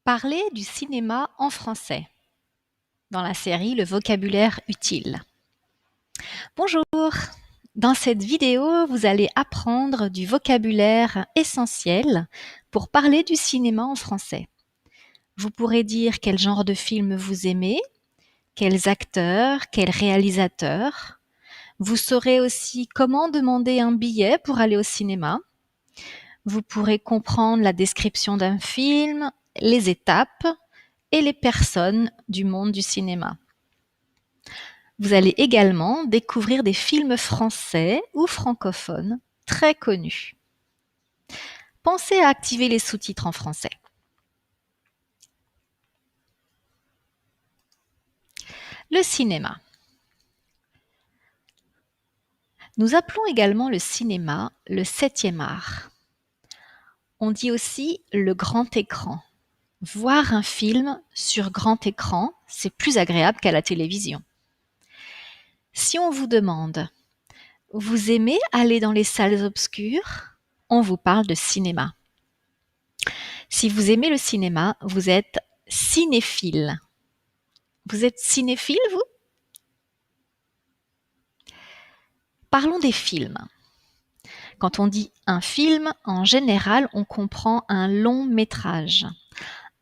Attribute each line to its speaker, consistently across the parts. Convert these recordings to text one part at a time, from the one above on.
Speaker 1: Parler du cinéma en français dans la série Le vocabulaire utile. Bonjour! Dans cette vidéo, vous allez apprendre du vocabulaire essentiel pour parler du cinéma en français. Vous pourrez dire quel genre de film vous aimez, quels acteurs, quels réalisateurs. Vous saurez aussi comment demander un billet pour aller au cinéma. Vous pourrez comprendre la description d'un film, les étapes et les personnes du monde du cinéma. Vous allez également découvrir des films français ou francophones très connus. Pensez à activer les sous-titres en français. Le cinéma. Nous appelons également le cinéma le 7e art. On dit aussi le grand écran. Voir un film sur grand écran, c'est plus agréable qu'à la télévision. Si on vous demande « Vous aimez aller dans les salles obscures ?» on vous parle de cinéma. Si vous aimez le cinéma, vous êtes cinéphile. Vous êtes cinéphile, vous? Parlons des films. Quand on dit un film, en général, on comprend un long métrage.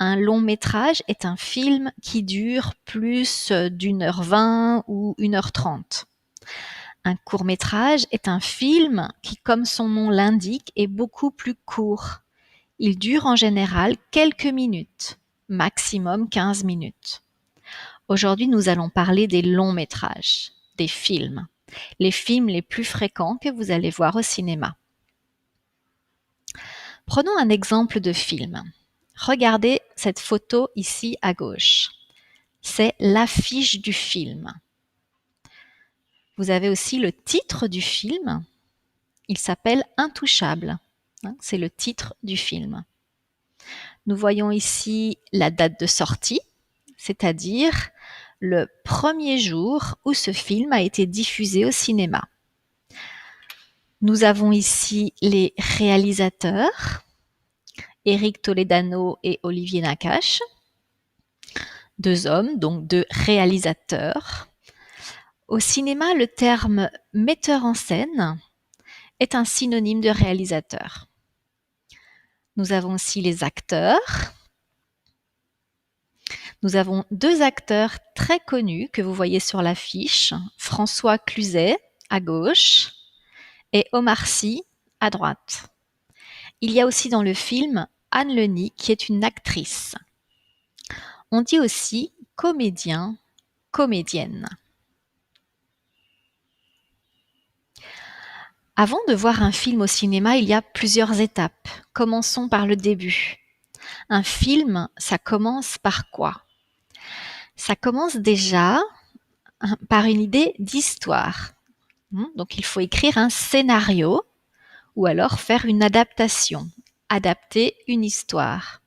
Speaker 1: Un long métrage est un film qui dure plus d'1h20 ou 1h30. Un court métrage est un film qui, comme son nom l'indique, est beaucoup plus court. Il dure en général quelques minutes, maximum 15 minutes. Aujourd'hui, nous allons parler des longs métrages, des films, les films les plus fréquents que vous allez voir au cinéma. Prenons un exemple de film. Regardez cette photo ici à gauche. C'est l'affiche du film. Vous avez aussi le titre du film. Il s'appelle Intouchable. C'est le titre du film. Nous voyons ici la date de sortie, c'est-à-dire le premier jour où ce film a été diffusé au cinéma. Nous avons ici les réalisateurs, Éric Toledano et Olivier Nakache, deux hommes, donc deux réalisateurs. Au cinéma, le terme metteur en scène est un synonyme de réalisateur. Nous avons aussi les acteurs. Nous avons deux acteurs très connus que vous voyez sur l'affiche, François Cluzet à gauche et Omar Sy à droite. Il y a aussi dans le film Anne Leny qui est une actrice. On dit aussi comédien, comédienne. Avant de voir un film au cinéma, il y a plusieurs étapes. Commençons par le début. Un film, ça commence par quoi? Ça commence déjà par une idée d'histoire. Donc il faut écrire un scénario ou alors faire une adaptation, adapter une histoire.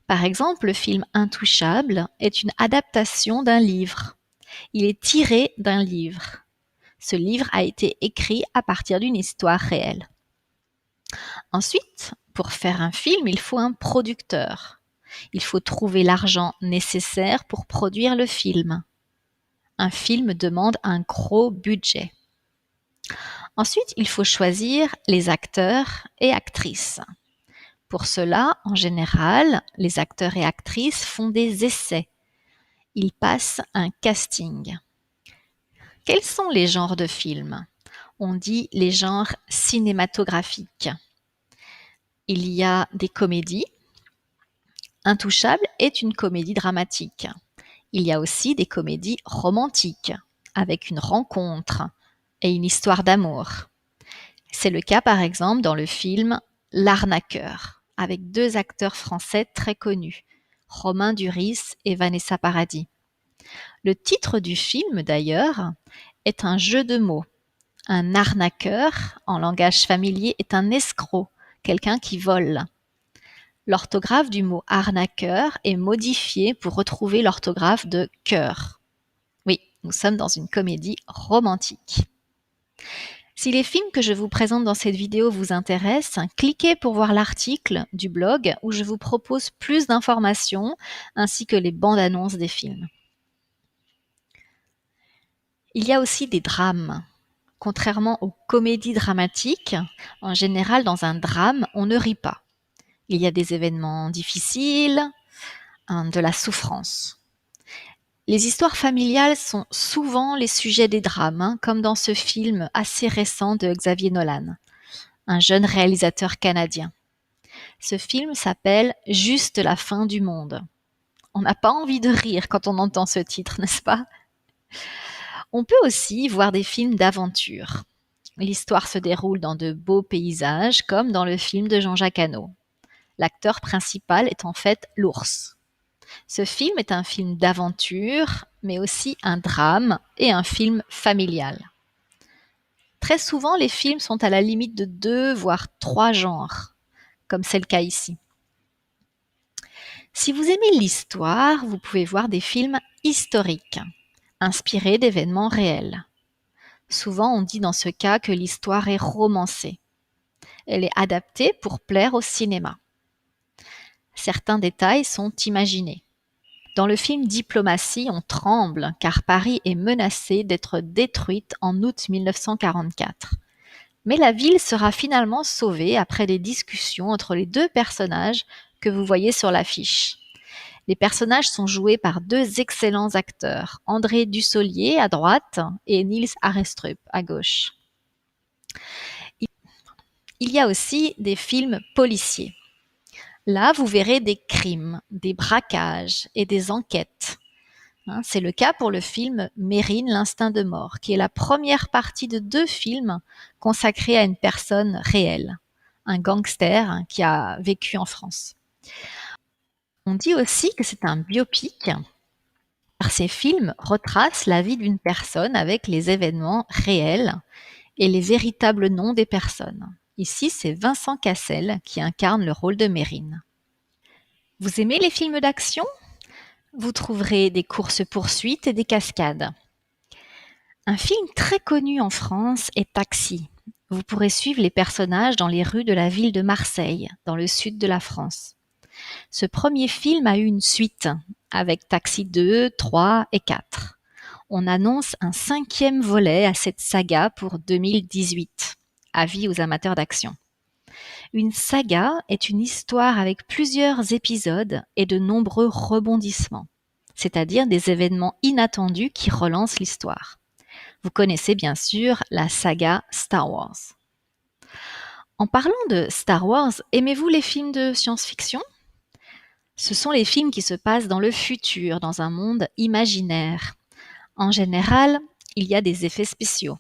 Speaker 1: Par exemple, le film Intouchable est une adaptation d'un livre. Il est tiré d'un livre. Ce livre a été écrit à partir d'une histoire réelle. Ensuite, pour faire un film, il faut un producteur. Il faut trouver l'argent nécessaire pour produire le film. Un film demande un gros budget. Ensuite, il faut choisir les acteurs et actrices. Pour cela, en général, les acteurs et actrices font des essais. Ils passent un casting. Quels sont les genres de films? On dit les genres cinématographiques. Il y a des comédies. Intouchable est une comédie dramatique. Il y a aussi des comédies romantiques, avec une rencontre et une histoire d'amour. C'est le cas par exemple dans le film L'arnaqueur, avec deux acteurs français très connus, Romain Duris et Vanessa Paradis. Le titre du film d'ailleurs est un jeu de mots. Un arnaqueur, en langage familier, est un escroc, quelqu'un qui vole. L'orthographe du mot arnaqueur est modifiée pour retrouver l'orthographe de cœur. Oui, nous sommes dans une comédie romantique. Si les films que je vous présente dans cette vidéo vous intéressent, cliquez pour voir l'article du blog où je vous propose plus d'informations ainsi que les bandes annonces des films. Il y a aussi des drames. Contrairement aux comédies dramatiques, en général dans un drame, on ne rit pas. Il y a des événements difficiles, de la souffrance. Les histoires familiales sont souvent les sujets des drames, comme dans ce film assez récent de Xavier Nolan, un jeune réalisateur canadien. Ce film s'appelle Juste la fin du monde. On n'a pas envie de rire quand on entend ce titre, n'est-ce pas? On peut aussi voir des films d'aventure. L'histoire se déroule dans de beaux paysages, comme dans le film de Jean-Jacques Hano. L'acteur principal est en fait l'ours. Ce film est un film d'aventure, mais aussi un drame et un film familial. Très souvent, les films sont à la limite de 2 voire 3 genres, comme c'est le cas ici. Si vous aimez l'histoire, vous pouvez voir des films historiques, inspirés d'événements réels. Souvent, on dit dans ce cas que l'histoire est romancée. Elle est adaptée pour plaire au cinéma. Certains détails sont imaginés. Dans le film Diplomatie, on tremble car Paris est menacée d'être détruite en août 1944. Mais la ville sera finalement sauvée après des discussions entre les 2 personnages que vous voyez sur l'affiche. Les personnages sont joués par 2 excellents acteurs, André Dussolier à droite et Niels Arestrup à gauche. Il y a aussi des films policiers. Là, vous verrez des crimes, des braquages et des enquêtes. C'est le cas pour le film Mérine, l'instinct de mort, qui est la première partie de 2 films consacrés à une personne réelle, un gangster qui a vécu en France. On dit aussi que c'est un biopic, car ces films retracent la vie d'une personne avec les événements réels et les véritables noms des personnes. Ici, c'est Vincent Cassel qui incarne le rôle de Mérine. Vous aimez les films d'action ? Vous trouverez des courses-poursuites et des cascades. Un film très connu en France est Taxi. Vous pourrez suivre les personnages dans les rues de la ville de Marseille, dans le sud de la France. Ce premier film a eu une suite, avec Taxi 2, 3 et 4. On annonce un 5e volet à cette saga pour 2018. Avis aux amateurs d'action. Une saga est une histoire avec plusieurs épisodes et de nombreux rebondissements, c'est-à-dire des événements inattendus qui relancent l'histoire. Vous connaissez bien sûr la saga Star Wars. En parlant de Star Wars, aimez-vous les films de science-fiction ? Ce sont les films qui se passent dans le futur, dans un monde imaginaire. En général, il y a des effets spéciaux.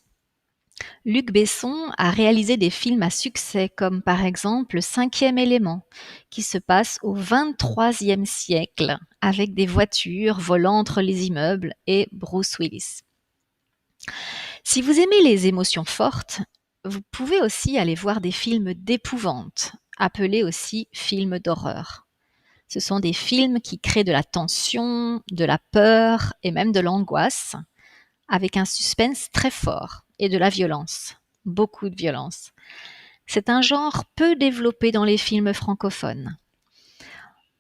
Speaker 1: Luc Besson a réalisé des films à succès comme par exemple Le 5e élément, qui se passe au 23e siècle avec des voitures volant entre les immeubles et Bruce Willis. Si vous aimez les émotions fortes, vous pouvez aussi aller voir des films d'épouvante, appelés aussi films d'horreur. Ce sont des films qui créent de la tension, de la peur et même de l'angoisse, avec un suspense très fort et de la violence, beaucoup de violence. C'est un genre peu développé dans les films francophones.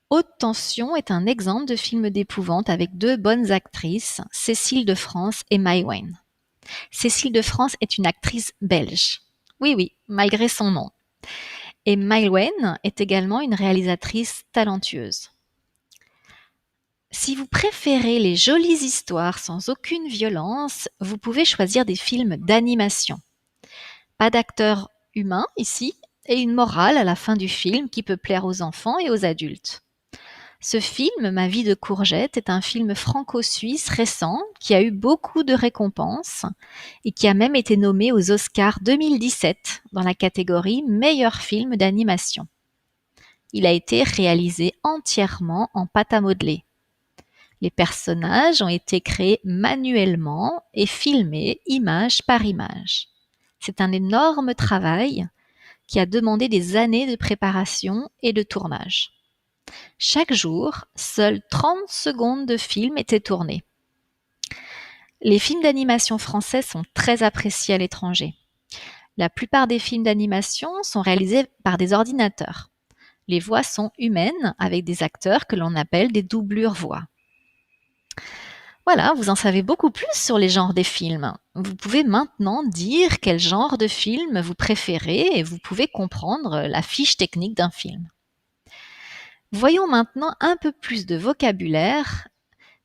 Speaker 1: Haute tension est un exemple de film d'épouvante avec 2 bonnes actrices, Cécile de France et Mai Wen. Cécile de France est une actrice belge. Oui, malgré son nom. Et Mai Wen est également une réalisatrice talentueuse. Si vous préférez les jolies histoires sans aucune violence, vous pouvez choisir des films d'animation. Pas d'acteurs humains ici, et une morale à la fin du film qui peut plaire aux enfants et aux adultes. Ce film, Ma vie de courgette, est un film franco-suisse récent qui a eu beaucoup de récompenses et qui a même été nommé aux Oscars 2017 dans la catégorie Meilleur film d'animation. Il a été réalisé entièrement en pâte à modeler. Les personnages ont été créés manuellement et filmés image par image. C'est un énorme travail qui a demandé des années de préparation et de tournage. Chaque jour, seules 30 secondes de film étaient tournées. Les films d'animation français sont très appréciés à l'étranger. La plupart des films d'animation sont réalisés par des ordinateurs. Les voix sont humaines avec des acteurs que l'on appelle des doublures voix. Voilà, vous en savez beaucoup plus sur les genres des films. Vous pouvez maintenant dire quel genre de film vous préférez et vous pouvez comprendre la fiche technique d'un film. Voyons maintenant un peu plus de vocabulaire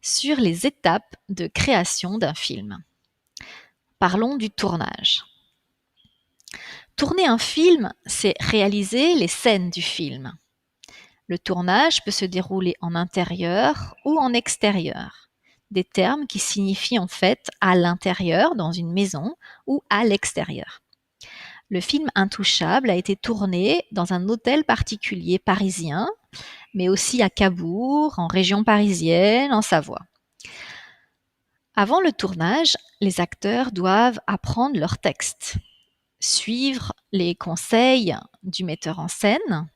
Speaker 1: sur les étapes de création d'un film. Parlons du tournage. Tourner un film, c'est réaliser les scènes du film. Le tournage peut se dérouler en intérieur ou en extérieur. Des termes qui signifient en fait à l'intérieur, dans une maison, ou à l'extérieur. Le film Intouchable a été tourné dans un hôtel particulier parisien, mais aussi à Cabourg, en région parisienne, en Savoie. Avant le tournage, les acteurs doivent apprendre leur texte, suivre les conseils du metteur en scène.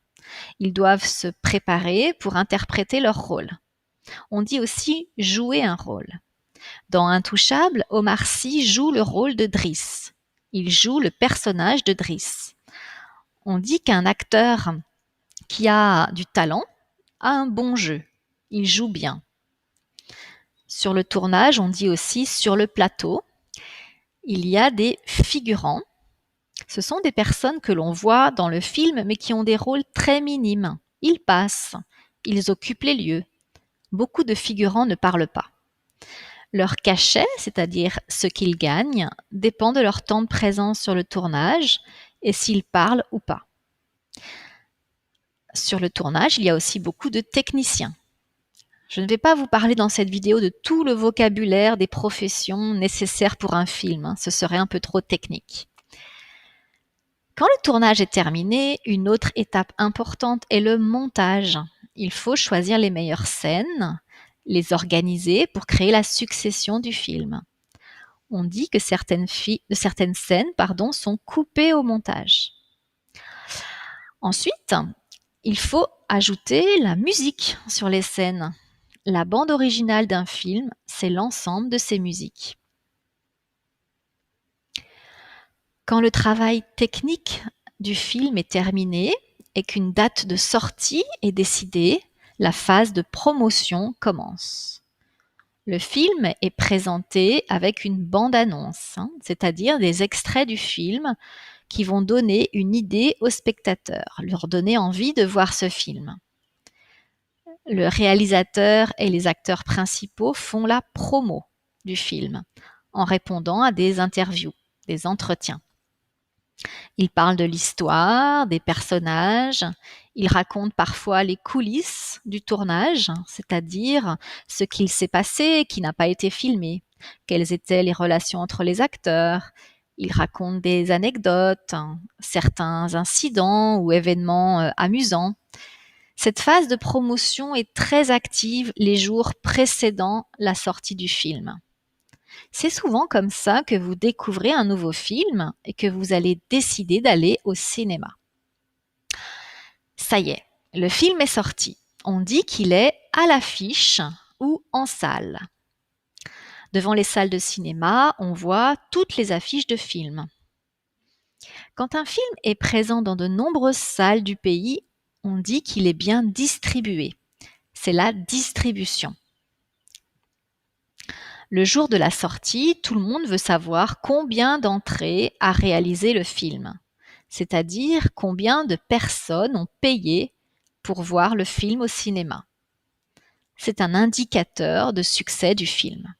Speaker 1: Ils doivent se préparer pour interpréter leur rôle. On dit aussi jouer un rôle. Dans Intouchable, Omar Sy joue le rôle de Driss. Il joue le personnage de Driss. On dit qu'un acteur qui a du talent a un bon jeu. Il joue bien. Sur le tournage, on dit aussi sur le plateau, il y a des figurants. Ce sont des personnes que l'on voit dans le film, mais qui ont des rôles très minimes. Ils passent, ils occupent les lieux. Beaucoup de figurants ne parlent pas. Leur cachet, c'est-à-dire ce qu'ils gagnent, dépend de leur temps de présence sur le tournage et s'ils parlent ou pas. Sur le tournage, il y a aussi beaucoup de techniciens. Je ne vais pas vous parler dans cette vidéo de tout le vocabulaire des professions nécessaires pour un film, ce serait un peu trop technique. Quand le tournage est terminé, une autre étape importante est le montage. Il faut choisir les meilleures scènes, les organiser pour créer la succession du film. On dit que certaines scènes sont coupées au montage. Ensuite, il faut ajouter la musique sur les scènes. La bande originale d'un film, c'est l'ensemble de ses musiques. Quand le travail technique du film est terminé et qu'une date de sortie est décidée, la phase de promotion commence. Le film est présenté avec une bande-annonce, c'est-à-dire des extraits du film qui vont donner une idée aux spectateurs, leur donner envie de voir ce film. Le réalisateur et les acteurs principaux font la promo du film en répondant à des interviews, des entretiens. Ils parlent de l'histoire, des personnages, ils racontent parfois les coulisses du tournage, c'est-à-dire ce qu'il s'est passé et qui n'a pas été filmé, quelles étaient les relations entre les acteurs. Ils racontent des anecdotes, certains incidents ou événements amusants. Cette phase de promotion est très active les jours précédant la sortie du film. C'est souvent comme ça que vous découvrez un nouveau film et que vous allez décider d'aller au cinéma. Ça y est, le film est sorti. On dit qu'il est à l'affiche ou en salle. Devant les salles de cinéma, on voit toutes les affiches de films. Quand un film est présent dans de nombreuses salles du pays, on dit qu'il est bien distribué. C'est la distribution. Le jour de la sortie, tout le monde veut savoir combien d'entrées a réalisé le film, c'est-à-dire combien de personnes ont payé pour voir le film au cinéma. C'est un indicateur de succès du film.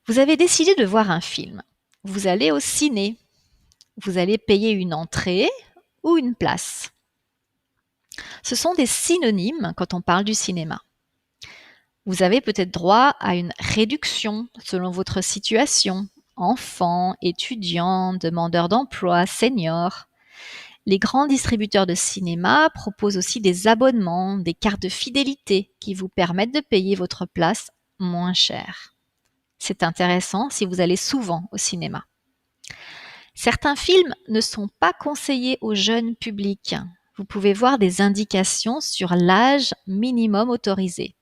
Speaker 1: Vous avez décidé de voir un film. Vous allez au ciné. Vous allez payer une entrée ou une place. Ce sont des synonymes quand on parle du cinéma. Vous avez peut-être droit à une réduction selon votre situation, enfant, étudiant, demandeur d'emploi, senior. Les grands distributeurs de cinéma proposent aussi des abonnements, des cartes de fidélité qui vous permettent de payer votre place moins cher. C'est intéressant si vous allez souvent au cinéma. Certains films ne sont pas conseillés au jeune public. Vous pouvez voir des indications sur l'âge minimum autorisé.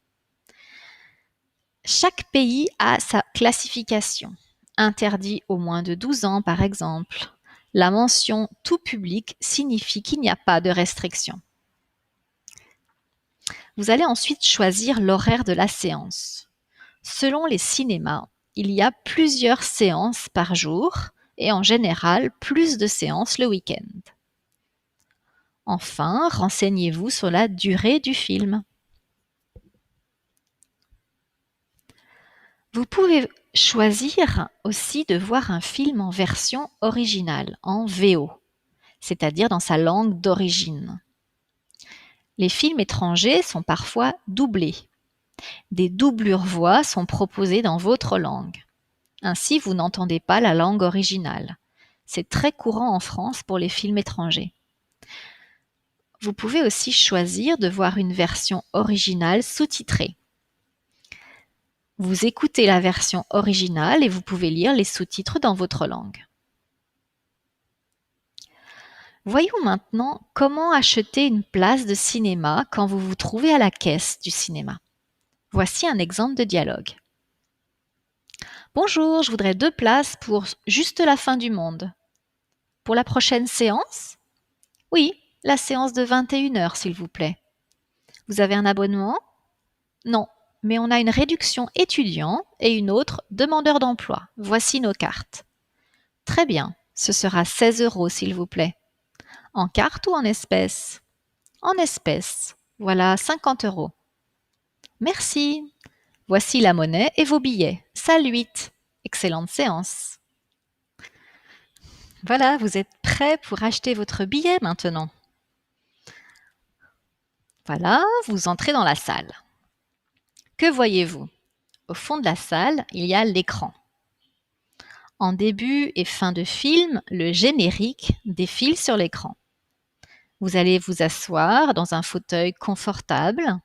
Speaker 1: Chaque pays a sa classification. Interdit aux moins de 12 ans, par exemple. La mention tout public signifie qu'il n'y a pas de restriction. Vous allez ensuite choisir l'horaire de la séance. Selon les cinémas, il y a plusieurs séances par jour et en général plus de séances le week-end. Enfin, renseignez-vous sur la durée du film. Vous pouvez choisir aussi de voir un film en version originale, en VO, c'est-à-dire dans sa langue d'origine. Les films étrangers sont parfois doublés. Des doublures voix sont proposées dans votre langue. Ainsi, vous n'entendez pas la langue originale. C'est très courant en France pour les films étrangers. Vous pouvez aussi choisir de voir une version originale sous-titrée. Vous écoutez la version originale et vous pouvez lire les sous-titres dans votre langue. Voyons maintenant comment acheter une place de cinéma quand vous vous trouvez à la caisse du cinéma. Voici un exemple de dialogue. Bonjour, je voudrais 2 places pour Juste la fin du monde. Pour la prochaine séance? Oui, la séance de 21h, s'il vous plaît. Vous avez un abonnement? Non, mais on a une réduction étudiant et une autre demandeur d'emploi. Voici nos cartes. Très bien, ce sera 16 € s'il vous plaît. En carte ou en espèces? En espèces. Voilà 50 €. Merci. Voici la monnaie et vos billets. Salle 8. Excellente séance. Voilà, vous êtes prêts pour acheter votre billet maintenant. Voilà, vous entrez dans la salle. Que voyez-vous? Au fond de la salle, il y a l'écran. En début et fin de film, le générique défile sur l'écran. Vous allez vous asseoir dans un fauteuil confortable.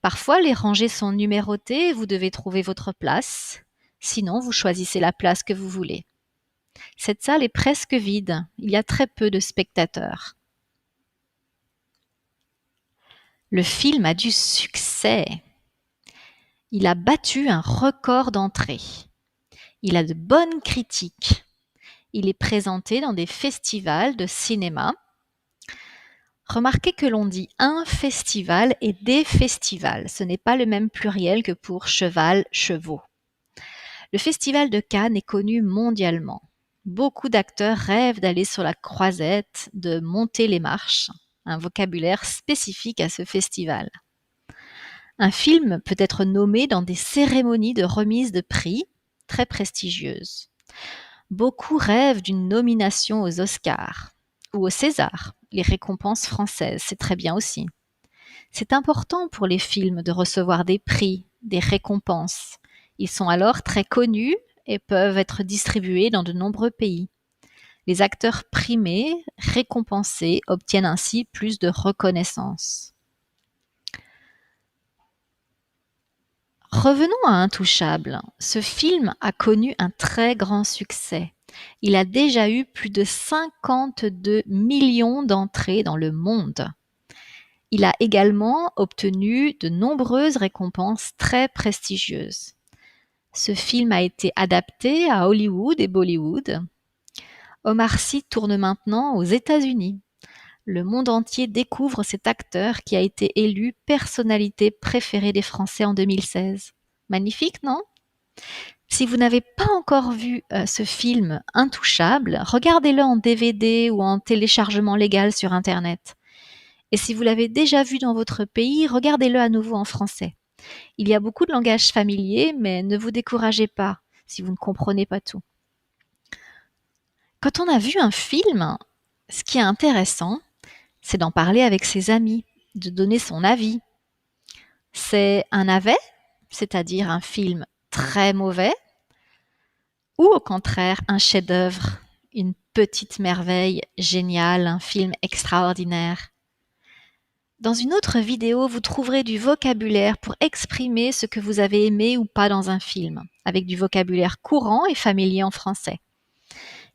Speaker 1: Parfois, les rangées sont numérotées et vous devez trouver votre place. Sinon, vous choisissez la place que vous voulez. Cette salle est presque vide. Il y a très peu de spectateurs. Le film a du succès. Il a battu un record d'entrée. Il a de bonnes critiques. Il est présenté dans des festivals de cinéma. Remarquez que l'on dit un festival et des festivals. Ce n'est pas le même pluriel que pour cheval, chevaux. Le festival de Cannes est connu mondialement. Beaucoup d'acteurs rêvent d'aller sur la croisette, de monter les marches, un vocabulaire spécifique à ce festival. Un film peut être nommé dans des cérémonies de remise de prix très prestigieuses. Beaucoup rêvent d'une nomination aux Oscars ou aux Césars, les récompenses françaises, c'est très bien aussi. C'est important pour les films de recevoir des prix, des récompenses. Ils sont alors très connus et peuvent être distribués dans de nombreux pays. Les acteurs primés, récompensés, obtiennent ainsi plus de reconnaissance. Revenons à Intouchable. Ce film a connu un très grand succès. Il a déjà eu plus de 52 millions d'entrées dans le monde. Il a également obtenu de nombreuses récompenses très prestigieuses. Ce film a été adapté à Hollywood et Bollywood. Omar Sy tourne maintenant aux États-Unis. Le monde entier découvre cet acteur qui a été élu personnalité préférée des Français en 2016. Magnifique, non? Si vous n'avez pas encore vu ce film Intouchable, regardez-le en DVD ou en téléchargement légal sur Internet. Et si vous l'avez déjà vu dans votre pays, regardez-le à nouveau en français. Il y a beaucoup de langages familiers, mais ne vous découragez pas si vous ne comprenez pas tout. Quand on a vu un film, ce qui est intéressant, c'est d'en parler avec ses amis, de donner son avis. C'est un navet, c'est-à-dire un film très mauvais, ou au contraire un chef-d'œuvre, une petite merveille géniale, un film extraordinaire. Dans une autre vidéo, vous trouverez du vocabulaire pour exprimer ce que vous avez aimé ou pas dans un film, avec du vocabulaire courant et familier en français.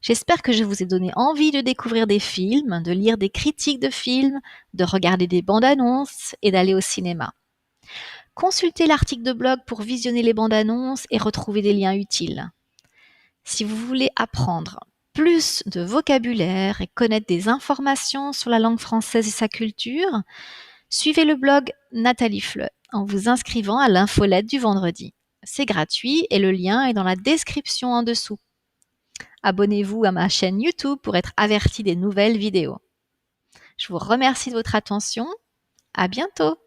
Speaker 1: J'espère que je vous ai donné envie de découvrir des films, de lire des critiques de films, de regarder des bandes annonces et d'aller au cinéma. Consultez l'article de blog pour visionner les bandes annonces et retrouver des liens utiles. Si vous voulez apprendre plus de vocabulaire et connaître des informations sur la langue française et sa culture, suivez le blog Nathalie Fleu en vous inscrivant à l'infolette du vendredi. C'est gratuit et le lien est dans la description en dessous. Abonnez-vous à ma chaîne YouTube pour être averti des nouvelles vidéos. Je vous remercie de votre attention. À bientôt!